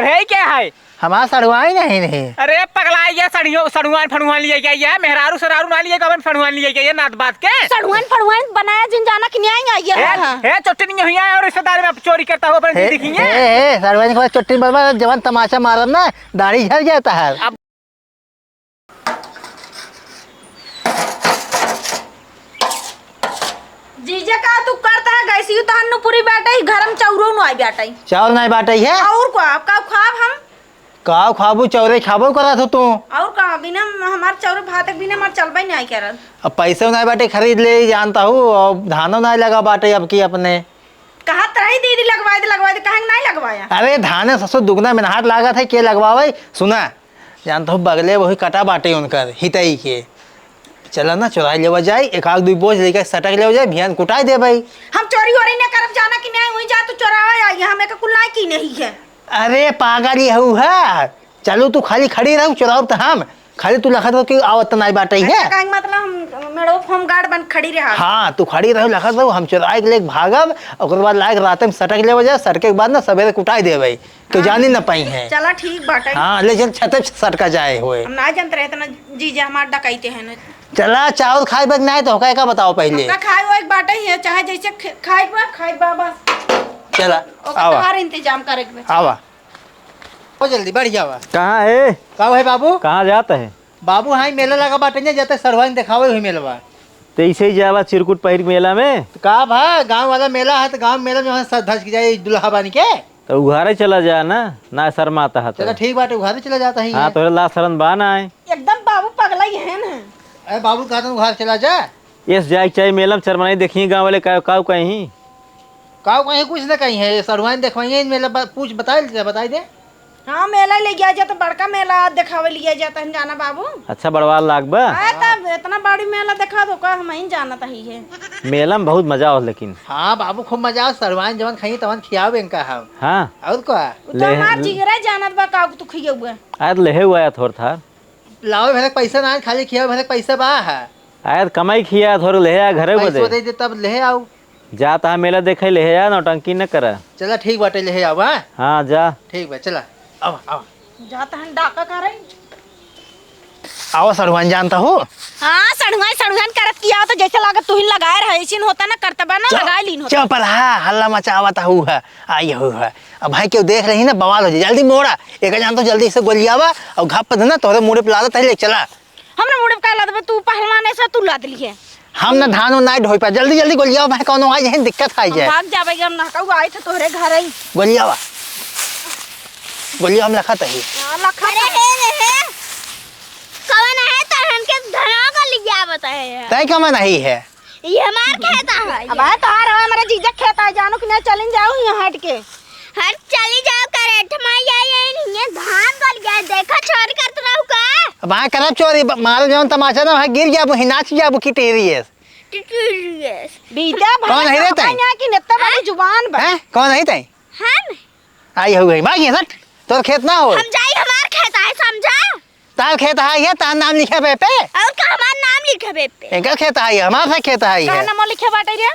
है क्या है हमारा सड़वाई नहीं। अरे पगला ये सड़ुआन फड़ुआन लिए क्या ये मेहरारू सरारू ना लिए कवन फड़ुआन लिए क्या ये नात बात के सड़ुआन फड़ुआन बनाया जिन जाना कि नहीं आई है चोटी नहीं हुई है और रिश्तेदार में चोरी करता हुआ अपन दिखेंगे सड़वाई के बाद चोटी बर्बाद जवान तमाशा मारम ना दाढ़ी झड़ जाता है। जीजा का तू करता है गैसी तो हन्नू पूरी बैठे ही घरम चौरो नु आई बैठे चावल नहीं बाटे है और को आपका खाब हम का खाबू चौरे खाबो करा तो तू और का बिना हमार चौरे भात बिना हमार चलबे नहीं करत। अब पैसे नहीं बाटे खरीद ले जानता हूँ और धानो नहीं लगा बाटे अब की अपने कहा तरही दीदी लगवाए दे कहा नहीं लगवाया। अरे धाने ससुर दुगना में हाथ लागत है के लगवावे सुना जानता हूँ बगले वही कटा बाटे उनकर हितई के चला ना चुराई लेवा जाए एक आग दो बोझ लेकर सटक ले जाए भियान कुटाई दे भाई। हम चोरी वोरी न करब जाना कि नहीं वही जा तू चोरावा आई हमें का कुल की नहीं है। अरे पागल ये हूँ है चलो तू खाली खड़ी रहो चुराव तो हम खाली तू लखत हो कि आवत नहीं बाटे है मतलब हम मेरे होम गार्ड बन खड़ी रहा। हाँ तू खड़ी रहो लखत रहो हम चुराई के ले भागब और बाद लायक रात में सटक ले जाए सटके के बाद ना सवेरे कुटाई दे भाई तो जानी न पाई है। चला ठीक बाटे हाँ ले चल छत सटका जाए हुए हम ना जानते रहते ना जीजा हमार डकाइते हैं ना चला चावल खाए बग नहीं तो का बताओ पहले खाए वो एक बाटे ही है चाहे जैसे खाए बाबा चला आवा इंतजाम करे आवा जल्दी बढ़ जावा। कहाँ है कहाँ है बाबू कहाँ जाता है बाबू हाँ मेला लगा बाटे जाते सरवाइन दिखावे हुई मेलवा तो ऐसे ही जावा चिरकुट पहिर मेला में तो का भा गांव वाला मेला है तो गांव मेला में वहाँ धस जाए दुल्हा बन के तो उघारे चला जा ना शर्माता है चलो ठीक बाटे उघारे चला जाता है। हाँ तो ला शरण बाना है एकदम बाबू पगला ही है ना। अरे बाबू कहते उघारे चला जा ये जाए चाहिए मेला में शर्मा नहीं देखिए गाँव वाले काव कहीं काव कहीं कुछ ना कहीं है सरवाइन देखवाइए मेला पूछ बताई दे। हाँ मेला ले गया जाता बड़का मेला दिखावे लिया जाता है जाना बाबू अच्छा बड़वाल लाग बा तब इतना बड़ी मेला दिखा दो का हम ही जाना था ही है मेला में बहुत मजा हो लेकिन हाँ बाबू खूब मजा आओ सरवाइन जवन खाई तवन खियाओ इनका हम हाँ और का तो हमार जिगरा जानत बा का तू खिया हुआ आयत लेहे हुआ है थोड़ा था लाओ भले पैसा ना खाली खियाओ भले पैसा बा है आयत कमाई खिया थोड़ा लेहे घरे पैसा दे दे तब ले आओ जाता मेला देखे लेहे आ नौटंकी न करा चला ठीक बाटे ले आओ हाँ जा ठीक बा चला आओ आओ जाता है डाका करे आओ सरवाइन जानता हो हाँ सड़ुआन करत किया तो जैसे लागत तू ही लगाए रहे इसिन होता ना करतबा ना लगाए लीन होता चुप रहा हल्ला मचावता हुआ आई हुआ अब भाई क्यों देख रही ना बवाल हो जाए जल्दी मोड़ा एक जान तो जल्दी से गोलियावा और घप देना तोरे मुड़े पे लादत है ले चला हमरा मुड़े पे का लादबे तू पहलवान ऐसा तू लाद लिए हम ना धान और नाइट ढोई पा जल्दी जल्दी गोलियावा भाई कोनो आई है दिक्कत आई जाए भाग जाबे हम ना कहू आए थे तोहरे घर ही गोलियावा गोलिया हम लखत है लखा है कौन है तरहन के धरा का लिया बताए तय का मन नहीं है ये हमार खेता है अब आ तार है मेरा जीजा खेता है जानो कि ना चलिन जाओ यहां हट के हट चली जाओ करेठ में ये नहीं है धान गल गया देखा चोरी करत रहू का अब आ करब चोरी मारो जवन तमाशा ना भाई गिर जाबो हिनाच जाबो की टेरियस बीता कौन है रे तई यहां की नेता वाली जुबान बा हैं कौन है तई हम आई हो गई भागी हट तोर खेत ना हो हम जाई हमार खेता है समझा तार खेत है ये तार नाम लिखे पे और का हमार नाम लिखे पे इनका खेत है हमारा खेत है का नाम लिखे बाटे रे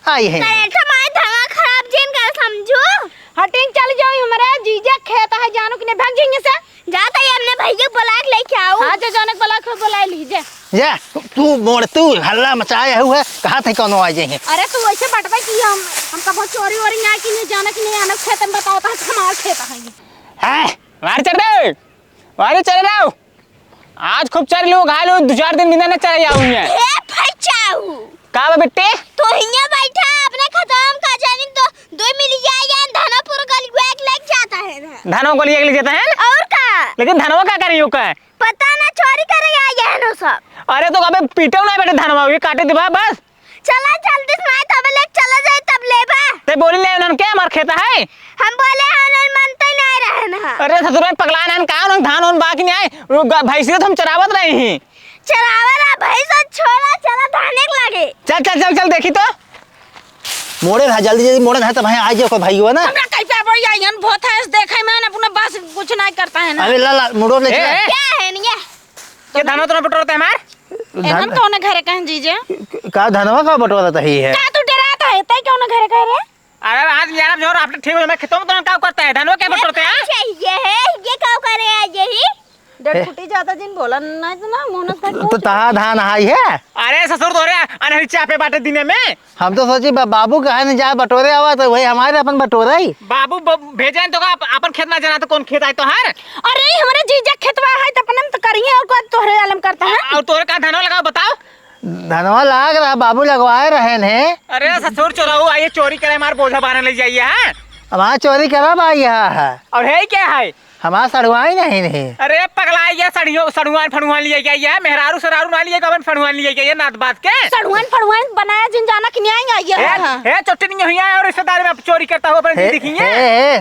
आई है करेठ में धवा खराब जिन कर समझो हटिंग चल जाओ हमारा जीजा खेता है जानो कि ने भाग जाएंगे से जाता है हमने भैया बुला के लेके आओ हां जो जनक बुला के बुला लीजिए जा तू मोड़ तू हल्ला मचाया हुआ कहां थे कोनो आ जाए अरे तू ऐसे बटवा की हम का बहुत चोरी वोरी ना कि नहीं जाना कि नहीं आना खेत में बताओ तो हमार खेत है हैं मार चल रे मारे चल रहा आज खूब चल लो घा लो 2-4 दिन बिना न चले जाऊं है ए फचाऊ का बे बेटे तो हिया बैठा अपने खत्म का जानी तो 2 मिल जाएगा धनापुर गली को एक लग जाता है धानों को लिए जाता है और का लेकिन धनवा का करियो का पता ना चोरी करे आया है नो सब अरे तो कबे पीटो ना बेटे धनवा ये काटे दे बस चला जल्दी से तब ले चला जाए तब लेबा ते बोली ले उन्होंने क्या मार खेता है हम बोले उन्होंने मनते नहीं रहना अरे ससुर में पगला नन का उन धान उन बाकी नहीं आए भैंसी तो हम चरावत रहे हैं चरावरा भैंस छोड़ा चला धाने लगे चल चल चल चल देखी तो मोड़े रहा जल्दी जल्दी मोड़े रहा तो भाई आ जाओ को भाई हो ना हमरा कैसे बोल आयन बहुत है देखे मैं अपना बस कुछ नहीं करता है ना अरे ला ला मोड़ो ले क्या है नहीं ये धानो तो बटोरते हैं मार एकदम कौन घरे कह जीजे का धनवा का बटवारा तो ही है का तू डराता है तय कौन घरे कह रे अरे आज यार जोर आपने ठीक है मैं खेतों में तो क्या करता है धनवा क्या बटोरते हैं चाहिए है ये क्या करे आज यही डेढ़ फुटी ज्यादा दिन बोला नहीं तो ना मोनस का तो तहा धान आई है। अरे ससुर तो रे अनहरी चापे बाटे दिने में हम तो सोची बाबू कहे न जाए बटोरे आवा तो वही हमारे अपन बटोरा ही। बाबू भेजे तो अपन खेत ना जाना तो कौन खेत आए तो हर अरे हमारे जीजा खेतवा है तो अपन तो करिए और को तोहरे आलम करता है और तोरे का धनवा लगाओ बताओ। धनवा लाग रहा बाबू लगवाए रहे ने। अरे ससुर चोराऊ आइए चोरी करे हमारे बोझा बारह ले जाइए है हमारा चोरी करा भाई यहाँ है और है क्या है हमारा सड़वाई नहीं। अरे पगला ये सड़ुआन फड़ुआन लिए गया ये मेहरारू सरारू ना लिए कवन फड़ुआन लिए गया ये नात बात के सड़ुआन फड़ुआन बनाया जिन जाना कि नहीं आई है है चोटी नहीं हुई है और रिश्तेदार में चोरी करता हुआ अपन दिखिए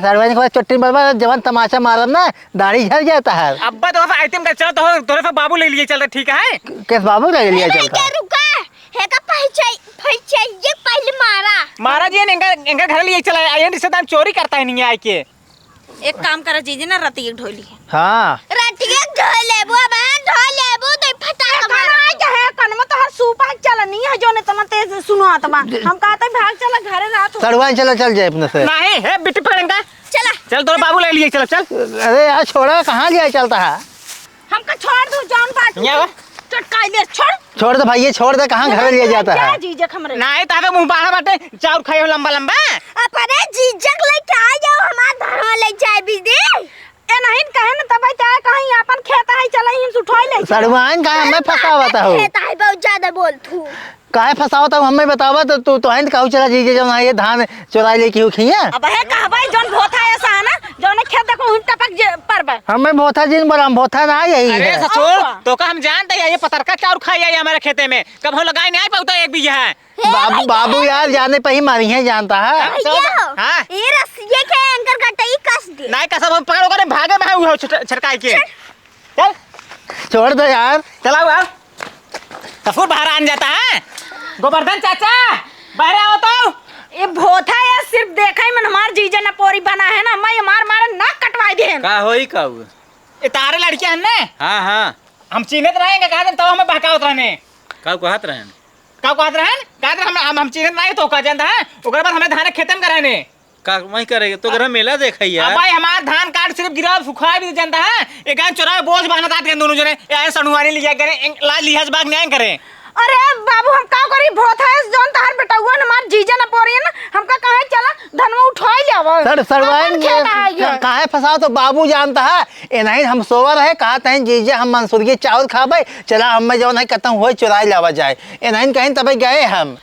सड़वाई को चुट्टी बर्बाद जवान तमाशा मारब ना दाढ़ी झड़ जाता है। अब्बा तो आइटम का चल तो तोरे बाबू ले लिए चल रहा ठीक है किस बाबू ले लिया चलता रुका है का पहचान ये पहले मारा जी इनका घर लिए चला आए रिश्तेदार चोरी करता है नहीं आए के एक काम करा जीजी ना रतिया ढोली है हाँ रतिया ढोल लेबो बहन ढोल लेबो तो फटा मारा है कन में तो हर सूपा चल नहीं है जो ने तना तेज सुनो आत्मा हम कहते भाग चला घरे रात सड़वाई चल जाए अपने से नहीं है बिट्टी पकड़ेंगे चला चल तोरे बाबू ले लिए चल चल। अरे यार छोड़ा कहाँ लिया चलता है हमका छोड़ दो जान बात चटकाई ले छोड़ दे भाई छोड़ दे कहाँ घर लिया जाता है जीजा खमरे नहीं तावे मुंह बाड़ा बाटे चाउर खाइयो लंबा लंबा अपने जीजा ले के आ जाओ हमार धरवा ले जाए बिदी ए नहीं कहे न तब चाहे कहीं अपन खेत है चले हम उठाई ले सड़वाइन कहाँ मैं फंसावता हूँ खेत है बहुत ज्यादा बोल तू काहे फंसावता हूँ हमें बतावा तो तू हिंद कहू चला जीजे जब ये धान चुराई लेके हो खिया अब है कहबाई जोन भोथा ऐसा है ना जोन खेत देखो हुन टपक परबे हमें भोथा जिन बोला हम भोथा ना यही अरे है। ससुर तो का हम जानते हैं ये पतरका चाउर खाई है हमारे खेते में कब हम लगाए नहीं पाता एक बीघा है बाबू यार जाने पे ही मारी है जानता है। हाँ ये रसिए के एंकर कटई कस दे नहीं कसम हम पकड़ो करे भागे में हुआ छटकाई के चल छोड़ दो यार चलाओ आओ ससुर बाहर आन जाता है गोवर्धन चाचा बाहर आओ तो ये भोथा है सिर्फ देखा ही मन हमार जीजा ने पोरी बना है ना मैं मार मार नाक कटवाई दे का होई काऊ ये तारे लड़कियां हैं ना हाँ हाँ हम चिन्हत रहेंगे कहा तो हमें बहकावत रहने काऊ कहत रहन का कहत रहन हम चिन्हत नहीं तो का जानता है ओकरे बाद हमें धान खेतम कराने का वही करेगा तो घर मेला देखई अब यार भाई हमारा धान काट सिर्फ गिरा सुखा भी जानता है एक गांव चुरा बोझ बांधना था दोनों जने यार सनुवानी लिया करे लाज लिहाज बाग न्याय करे। अरे बाबू हम का करी भोथा है जोन तार बेटा हुआ ना हमार जीजा ने पोरी है ना हमका कहे चला धनवा उठाई लेवा सड़वाइन काहे फंसाओ तो बाबू जानता है ए नहीं हम सोवर है कहा तहन जीजे हम मंसूर के चावल खाबे चला हम जो नहीं खत्म हो चुराई लावा जाए ए नहीं कहीं तब गए हम।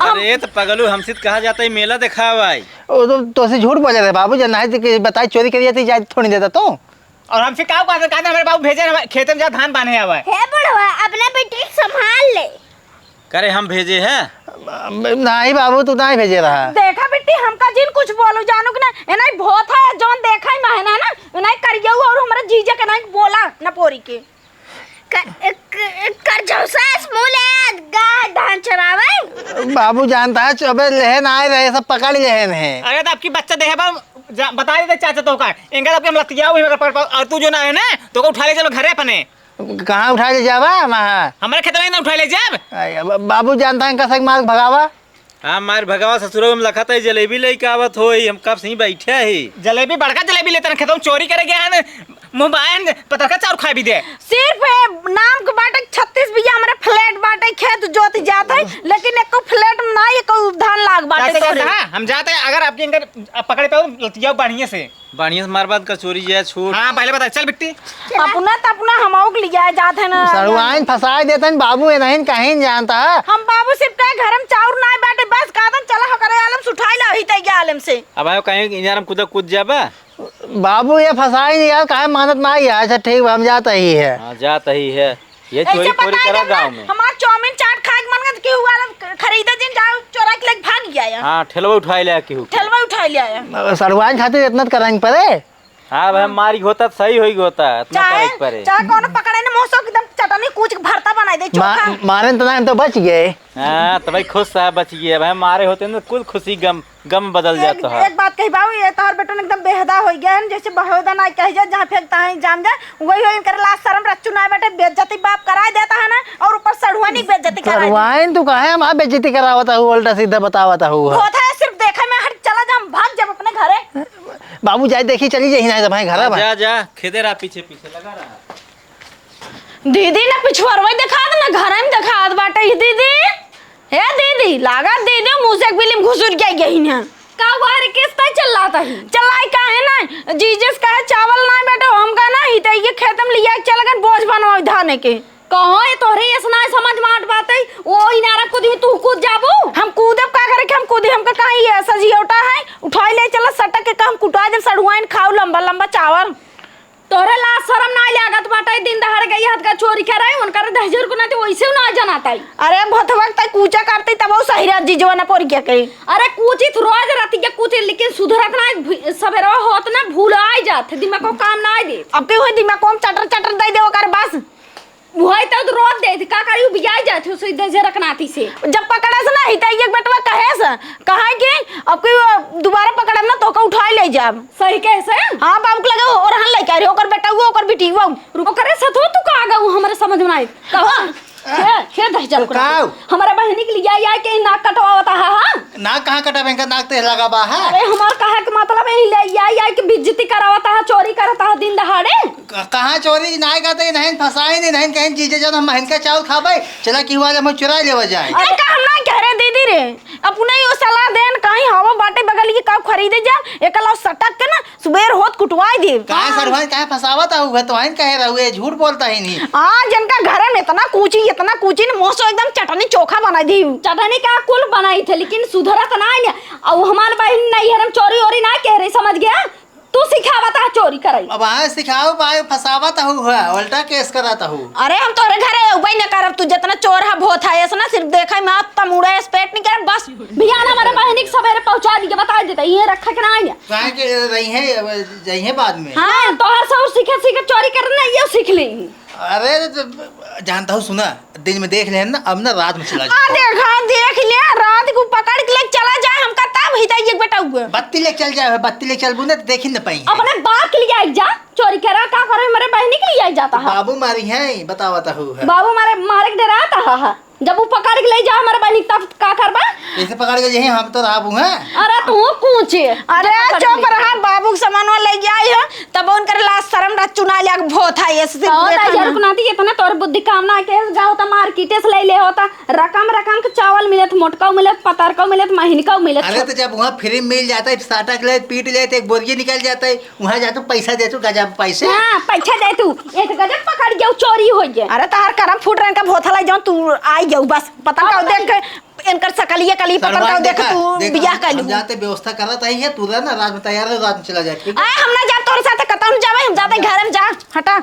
अरे तो पगलू हमसे कहा जाता है मेला दिखावाई तो से झूठ बोले रहे बाबू जब नहीं बताई चोरी करी जाती जाए थोड़ी देता तो और हमसे क्या कहते हमारे बाबू भेजे खेत में जा धान बांधे आवा है बड़वा अपना बेटी संभाल ले करे हम भेजे हैं नहीं बाबू तू नहीं भेजे रहा देखा बेटी हमका जिन कुछ बोलो जानू कि ना ए नहीं भोथा है जोन देखा ही महना ना नहीं करियो और हमारा जीजा के नहीं बोला ना पोरी के कर जोसास मुले गाय धान चरावे बाबू जानता है चौबे लहन आए रहे सब पकड़ लहन है। अरे तो आपकी बच्चा देखे बता देते चाचा तो का इनका आपके हम लतिया हुई और तू जो ना है ना तो को उठा ले चलो घरे अपने कहाँ उठा ले जावा वहाँ हमारे खेत में ना उठा ले जाब बाबू जानता है कसक मार्ग भगावा हाँ मार भगवा ससुरो में लखा था जलेबी लेके आवत होई हम कब से ही बैठे ही जलेबी बड़का जलेबी लेते खेतों में चोरी करे गया है मोबाइल पतरका चाउर खा भी दे सिर्फ नाम के बाटे 36 बिया हमारे फ्लैट बाटे खेत जोत जात है लेकिन एको फ्लैट में ना एको धान लाग बाटे कैसे हम जाते हैं अगर आपके इनका पकड़े पे लतिया बढ़िया से बढ़िया से मार बाद का चोरी जाए छूट हाँ पहले बता चल बिट्टी अपना तो अपना हम लिया जाते है ना सड़वाइन फंसा देते हैं बाबू ये नहीं कहीं जानता है हम बाबू सिर्फ कहे घर में चाउर ना बाटे बस कहतन चला हो करे आलम सुठाई ला ही तय आलम से अब आयो कहीं इंजारम कूद जाबा बाबू ये फंसा ही नहीं यार काहे मानत ना ही अच्छा ठीक हम जाता ही है। हाँ जाता ही है ये चोरी चोरी करा गाँव में हमार चाउमीन चाट खाए के मन के हुआ खरीदे दिन जाओ चोरा के लेके भाग गया हाँ ठेलवा उठाई ले केहू ठेलवा उठा लिया सड़वाइन खातिर इतना कराएंगे पड़े हाँ भाई मारी होता सही होई होता इतना करे पड़े चाहे कौन पकड़े ने मोसो एकदम चटनी कूच के भरता बना दे चोखा मारे तो ना हम तो बच गए। हाँ तो भाई खुश है बच गए भाई मारे होते ना कुल खुशी गम बदल जाता है। एक बात कही बाबू ये तोहर बेटा एकदम बेहदा हो गया है जैसे बहोदा ना कह जा जहाँ फेंकता है जाम जा वही हो इनकर लाश शर्म रच्चू ना बेटे बेइज्जती बाप कराए देता है ना और ऊपर सड़ुआनी बेइज्जती कराए सड़वाइन तू कहे हम बेइज्जती करावता हूँ उल्टा सीधा बतावता हूँ होता है सिर्फ देखा में हट चला बाबू जाए देखी चली जाए ना भाई घर जा जा खेदे रहा पीछे पीछे लगा रहा। दीदी ना पिछुआरवा दिखा दे ना घर में दिखा दे बाटे दीदी। हे दीदी लागा दीदी मुंह से बिलिम घुसुर गया यही ना का बाहर किस्ता चलाता है चलाई का है ना जीजस का है चावल ना बेटा हम का ना ही ये खेतम लिया चल गन बोझ बनवा धाने के कहो ये तोरे ये सुना समझ माट बात है ओ इनारा कूदी तू कूद जाबू हम कूदब का करे हम कूदी हमका कहां ये ऐसा जियोटा है उठाई ले चला सटक के काम कुटा दे सड़ुआइन खाओ लंबा लंबा चावल तोरे ला शर्म ना लागत बाटे दिन दहाड़ गई हाथ का चोरी करे उनकर दहजर को ना तो वैसे ना जनाता है अरे बहुत वक्त तक कूचा करते तब वो सही रात जीजवा ना पोर क्या कही अरे कूची तो रोज राती के कूची लेकिन सुधरत ना सवेरा होत ना भूल आ जात दिमाग को काम ना दे अब के होय दिमाग को चटर चटर दे दे ओकर बस वही तो रोज दे का करियो बियाई जात हो सीधे जे रखनाती से जब पकड़ा से ना हिता एक बेटवा कहे से कहा कि अब कोई दोबारा पकड़म ना तो का उठा ले जाब सही कैसे हां बाबू के लगे और हन ले के रे ओकर बेटा वो ओकर बेटी वो रुको करे सतो तू का आगा हमरे समझ में आई कहो खेत दह चल हमारा बहनी के लिए आई के नाक कटवावता है हां नाक कहाँ कटावे का नाक ते लगा बा है। अरे हमार कहा के मतलब है ले आई के बेइज्जती करावता है चोरी करता है दिन दहाड़े कहाँ चोरी नहीं करते नहीं फसाए नहीं कहीं चीजें जब हम महंगा चावल खाबे चला कि हुआ हम चुरा लेवा जाए। अरे का हम ना कह रहे दीदी रे अपने यो सलाह देन कहीं हवा बाटे बगल की का खरीदे जा एकला सटक के ना सुबेर होत कुटवाई दे काहे सरभाई काहे फसावत है तो आइन कहे रहुए झूठ बोलता ही नहीं। हां जिनका घर में इतना कूची ने मोसो एकदम चटनी चोखा बना दी चटनी का कुल बनाई थे लेकिन सुधरत ना है और हमार बहन नहीं हरम चोरी ओरी ना कह रही समझ गया तू सिखावता है चोरी कराई अब आए सिखाओ पाए फसावत हुआ उल्टा केस कराता हूँ। अरे हम तोरे घरे उबई न करब तू जितना चोर है बहुत है ऐसा सिर्फ देखा मैं तमुड़ा स्पेट नहीं करब बस भैया ना हमारे बहन के सवेरे पहुंचा दी के बता देता ये रखा के ना आया काहे के रही है जाइए बाद में। हां तो हर सब सीखे चोरी करना ये सीख लेंगे। अरे जानता हूँ सुना दिन में देख ले ना अब ना रात में चला देख ले रात को पकड़ के ले चला जाए हमका तब हिता एक बेटा हुआ बत्ती ले चल जाए बत्ती ले चल बुने तो देख ही न पाई अपने बाप के लिए आई जा चोरी करा का करे मेरे बहनी के लिए आई जाता है बाबू मारी है बतावता हूँ बाबू मारे के डराता है जब वो पकड़ के ले जा हमारे बहनी तब का करबा ऐसे पकड़ के यही हम तो राबू हैं। अरे तू पूछे अरे चुप रहा बाबू के सामान ले जाई है तब उनकर लाश शर्म रच चुना लिया बहुत है ऐसे यार कुनाती इतना तोर बुद्धि काम ना के गाओ त मार्केट से ले ले होता रकम के चावल मिलत मोटका मिलत पतारका मिलत महीनका मिलत। अरे तो जब वहाँ फ्री मिल जाता है साटा के ले पीट लेते एक बोरिया निकल जाता है वहाँ जाते पैसा दे तू गजब पैसे। हां पैसा दे तू एक गजब पकड़ गयो चोरी हो गया। अरे तार करम फूट रन का भोथला जाऊं तू आई जाऊ बस पता का देख इनकर सकलिए कली पकड़ का देख तू बियाह कर लू जाते व्यवस्था करत है तू ना रात में तैयार है रात में चला जाए। हम ना जा तोरे साथ कतम जावे हम जाते घर में जा हटा।